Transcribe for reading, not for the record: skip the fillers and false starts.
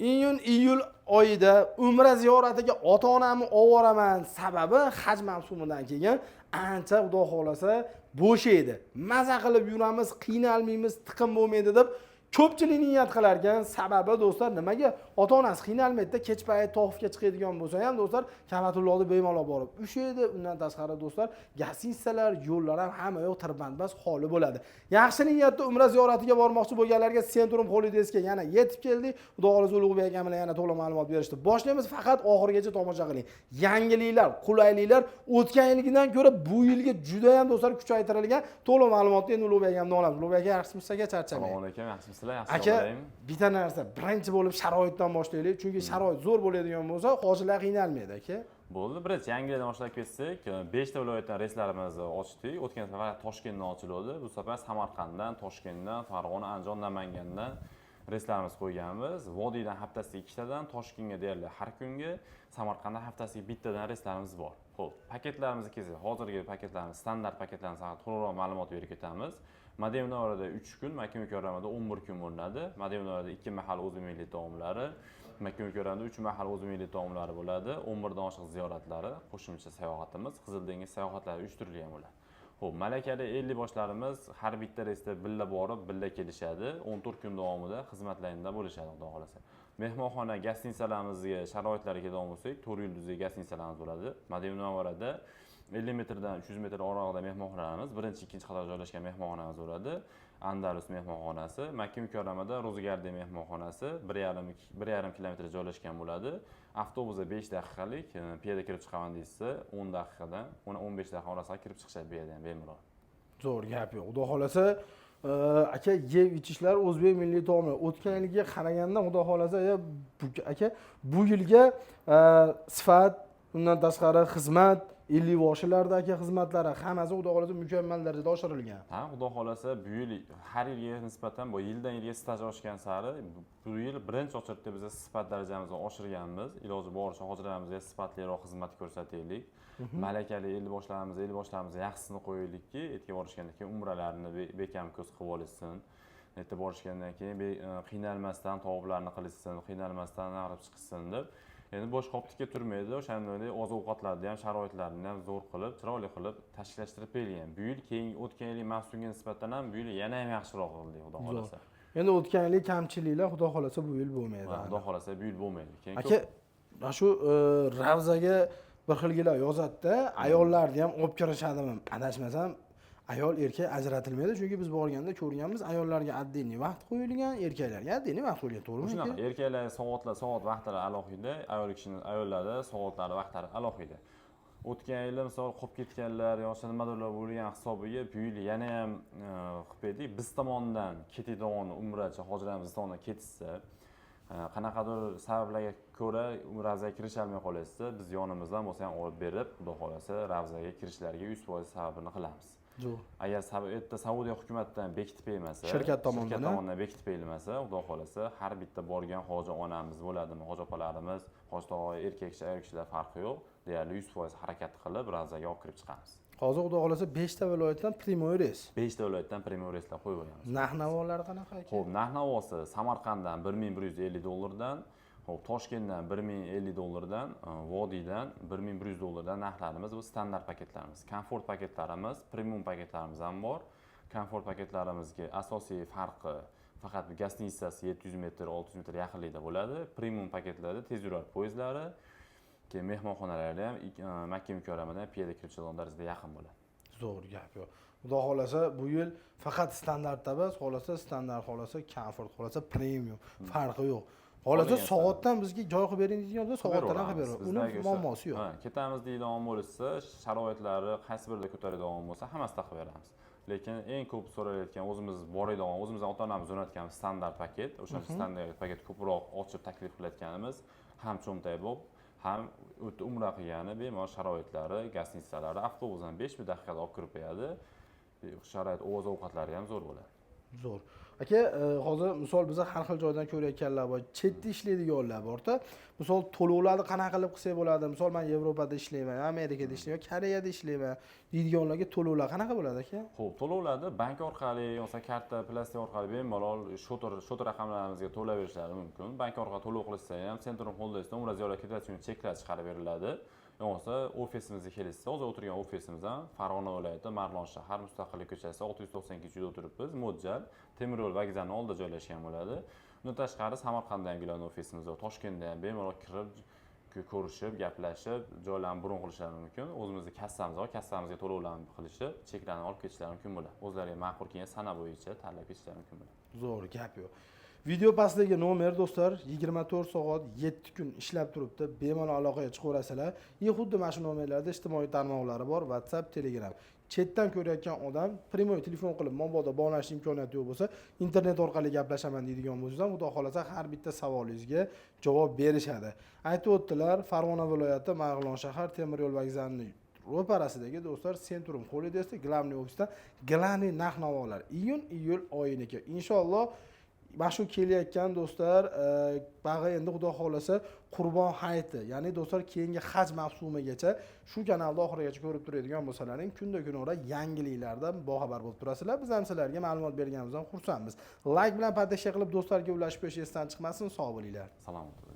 iyul oyida umra ziyoratiga ota-onamni olib boraman. Sababi haj mavsumidan keyin ancha xudo xolasa bo'sh edi. Maza qilib yuramiz, qiynalmaymiz, tiqim bo'lmaydi deb ko'pchilik niyat qilar ekan. Sababi do'stlar, nimaga ota-onasi qiynalmaydi-da, kech payt tofga chiqadigan bo'lsa ham do'stlar, Ka'batullohni bemalol borib ushlaydi. Undan tashqari do'stlar, gastinisalar, yo'llar ham hamma yoq tirbandbas holi bo'ladi. Yaxshi niyatda umra ziyoratiga bormoqchi bo'lganlarga Centrum Holiday'sga yana yetib keldik. Xudo xolasa Ulug'bek akam bilan yana to'liq ma'lumot berishdi. Boshlaymiz, faqat oxirigacha tomosha qiling. Yangiliklar, qulayliklar o'tgan yilgidan ko'ra bu yilga juda ham do'stlar kuchaytirilgan. To'liq ma'lumotni endi Ulug'bek akamdan olamiz. Ulug'bek aka, yaxshimisiz? Charchamang. Assalomu alaykum, yaxshimisiz? Aka, bitta narsa, birinchi bo'lib sharoitdan boshlaylik, chunki sharoit zo'r bo'ladigan bo'lsa, hojilar qiynalmaydi, aka. Bo'ldi, birinchi yangilikdan boshlab ketsak, 5 ta viloyatdan reyslarimizni ochdik. O'tgan safar Toshkentdan ochildi. Bu safar Samarqanddan, Toshkentdan, Farg'ona, Andijon, Namangandan reyslarimiz qo'yganmiz. Vodiydan haftasiga 2 tadan, Toshkentga deyarli har kunga, Samarqanddan haftasiga bittadan reyslarimiz bor. Xo'p, paketlarimizni kelsak, hozirgi paketlarimiz standart paketlarimiz haqida to'liqroq ma'lumot berib ketamiz. Madina Munavvarada 3 kun, Makka Mukarramada 11 kun bo'ladi. Madina Munavvarada 2 mahal o'z milliy taomlari, Makka Mukarramada 3 mahal o'z milliy taomlari bo'ladi. 11 dan oshiq ziyoratlari, qo'shimcha sayohatimiz, Qizil dengiz sayohatlari uyushtirilgan bo'ladi. Xo'p, malakali 50 boshlarimiz har bitta reysda billa borib, billa kelishadi. 14 kun davomida xizmatlarida bo'lishadi, xudo xolasa. Mehmonxona, gastinisalamizga sharoitlariga davom etsak, 4 yulduzli gastinisalarimiz bo'ladi. Madina Munavvarada 50 metrdan 300 metr oraliqda mehmonxonalarimiz, birinchi, ikkinchi qatorda joylashgan mehmonxonamiz bo'ladi. Andalus mehmonxonasi, Makka Mukarramada Ro'zgardi mehmonxonasi 1,5 kilometr joylashgan bo'ladi. Avtobusda 5 daqiqalik, piyoda kirib chiqaman deysa 10 daqiqadan 15 daqiqa orasida kirib chiqishadi bu yerdan bemalol. Zo'r gap yo'q. Xudo xolasa, aka, yeb ichishlar o'zbek milliy taomlari. O'tgan yilga qaraganda xudo xolasa, aka, bu yilga sifat, undan tashqari xizmat, 50 boshlardagi xizmatlari hammasi xudo xolasa mukammal darajada oshirilgan. Ha, xudo xolasa bu yil har yilga nisbatan bu yildan yilga staj oshgan sari bu yil birinchi ochirda biz sifat darajamizni oshirganmiz. Iloji boricha hojilarimizga sifatliroq xizmat ko'rsataylik. Malakali 50 boshlarimiz yaxshisini qo'yaylikki, ertaga borishgandan keyin umralarni bekam ko'z qilib olishsin. Ertaga borishgandan keyin qiynalmasdan tavoblarni qilishsin, qiynalmasdan naqib chiqsin deb. Endi bosh qoptikka turmaydi, o'shanday oziq-ovqatlarni ham, sharoitlarni ham zo'r qilib, chiroyli qilib tashkillashtirib berilgan. Bu yil keyingi o'tgan yilgi mavsumga nisbatan ham bu yil yana ham yaxshiroq qildik, xudo xolasa. Endi o'tgan yilgi kamchiliklar xudo xolasa bu yil bo'lmaydi. Xudo xolasa bu yil bo'lmaydi. Aka, shu ravzaga bir xilgilar yozadi-da, ayollarni ham olib kirishadimi? Adashmasam, ayol erkak ajratilmaydi, chunki biz borganda ko'rganmiz, ayollarga addiniy vaqt qo'yilgan, erkaklarga addiniy vaqt qo'yilgan, to'g'rimi? Shunaqa, erkaklar soat vaqtlari alohida, ayollarda soatlari vaqtlari alohida. O'tgan yil misol qolib ketganlar yoki nimadirlar bo'lgan hisobiga bu yil yana ham qilib biz tomonidan ketadigan umrachi hojilarimiz tomonidan ketsa, qanaqadir sabablarga ko'ra ravzaga kirisha olmay qolsa, biz yonimizdan bo'lsa ham olib berib, xudo xolasa ravzaga kirishlariga 100% sababini qilamiz. Agar Saudiya hukumatidan bekitib qo'yilmasa, shirkat tomonidan bekitib qo'yilmasa, xudo xolasa har bitta borgan hoji onamiz bo'ladimi, hoji opalarimiz, hoji tog'a, erkak kishi, ayol kishilar farqi yo'q. Deyarli 100% harakat qilib ravzaga olib kirib chiqamiz. Hozir xudo xolasa 5 ta viloyatdan primoy reys. 5 ta viloyatdan primoy reyslar qo'yib qo'yamiz. Narx-navolari qanaqa ekan? Xo'p, narx-navosi Samarqanddan 1150 dollardan, xo'p, Toshkentdan 1050 dollardan, Vodiydan 1100 dollardan narxlarimiz bu standart paketlarimiz. Komfort paketlarimiz, premium paketlarimiz ham bor. Komfort paketlarimizga asosiy farqi faqat gastitsasi 700 metr, 600 metr yaqinlikda bo'ladi. Premium paketlarda tezyurar poyezdlari, mehmonxonalarga ham Makka Mukarramadan piyoda kirib chiqadigan darajada yaqin bo'ladi. Zo'r gap yo'q. Xudo xolasa bu yil faqat standartda emas, xolasa standart, xolasa komfort, xolasa premium farqi yo'q. Xolasa soatdan bizga joy qilib bering deydigan bo'lsa, soatdan qilib beramiz. Uni muammosi yo'q. Ha, ketamiz deydigan bo'lsa, sharoitlari qaysi birida ko'taradigan bo'lsa, hammasini qilib beramiz. Lekin eng ko'p so'ralayotgan o'zimiz boradigan, o'zimizning ota-onamiz jo'natgan standart paket, o'sha standart paket ko'proq ochib taklif qilayotganimiz ham cho'mtak bo'lib, ham umra qilgani bemalol sharoitlari, gastitsalari avtobusdan 5 daqiqada olib kirib qo'yadi. Sharoit, oziq-ovqatlari ham zo'r bo'ladi. Zo'r. aka hozir misol biz har xil joydan ko'rayotganlar bor, chetda ishlaydiganlar bor-da. Misol to'lovlarni qanaqa qilib qilsak bo'ladi? Misol men Yevropada ishlayman, Amerikada ishlayman, Koreyada ishlayman deydiganlarga to'lovlar qanaqa bo'ladi aka? Xo'p, to'lovlarni bank orqali yoki karta, plastik orqali bemalol shotor raqamlarimizga to'lab berishlari mumkin. Bank orqali to'lov qilishsa ham Centrum Holdesdan Umraziylar kvitansiya cheklar chiqarib beriladi. Yo'qsa ofisimizga kelishsa, hozir o'tirgan ofisimiz ham Farg'ona viloyati Marg'ilon shahar Mustaqillik ko'chasi 692-uyda o'tiribmiz. Mo'ljal temir yo'l vokzalining oldida joylashgan bo'ladi. Undan tashqari Samarqandda yangilangan ofisimiz bor. Toshkentda ham bemalol kirib, ko'rishib, gaplashib, joylarni bron qilishlari mumkin. O'zimizning kassamiz bor, kassamizga to'lovlarni qilishib, cheklarni olib ketishlari mumkin bo'ladi. O'zlariga ma'qul kelgan sana bo'yicha tanlab ketishlari mumkin bo'ladi. Zo'r gap yo'q. Video pastdagi nomer do'stlar 24 soat 7 kun ishlab turibdi. Bemalol aloqaga chiqaverasizlar. Xuddi mana shu nomerlarda ijtimoiy tarmoqlari bor, WhatsApp, Telegram. Chetdan ko'rayotgan odam primoy telefon qilib mobodo bog'lanish imkoniyati yo'q bo'lsa, internet orqali gaplashaman deydigan bo'lsangiz, xudo xolasa har bitta savolingizga javob berishadi. Aytib o'tdilar, Farg'ona viloyati Marg'ilon shahar temir yo'l vokzalining ro'parasidagi do'stlar Centrum Holdesda Glavniy ofisda Glavniy narx-navolar iyun-iyul oyiniki. Inshaalloh mana shu kelayotgan do'stlar, bag'i endi xudo xolasa Qurbon hayiti, ya'ni do'stlar keyingi haj mavsumigacha shu kanalda oxirigacha ko'rib turadigan bo'lsalaring, kun-kun yangiliklardan boxabar bo'lib turasizlar. Biz ham sizlarga ma'lumot berganimizdan xursandmiz. Like bilan podpishka qilib do'stlarga ulashib qo'yish esdan chiqmasin. Sog' bo'linglar. Salomat bo'ling.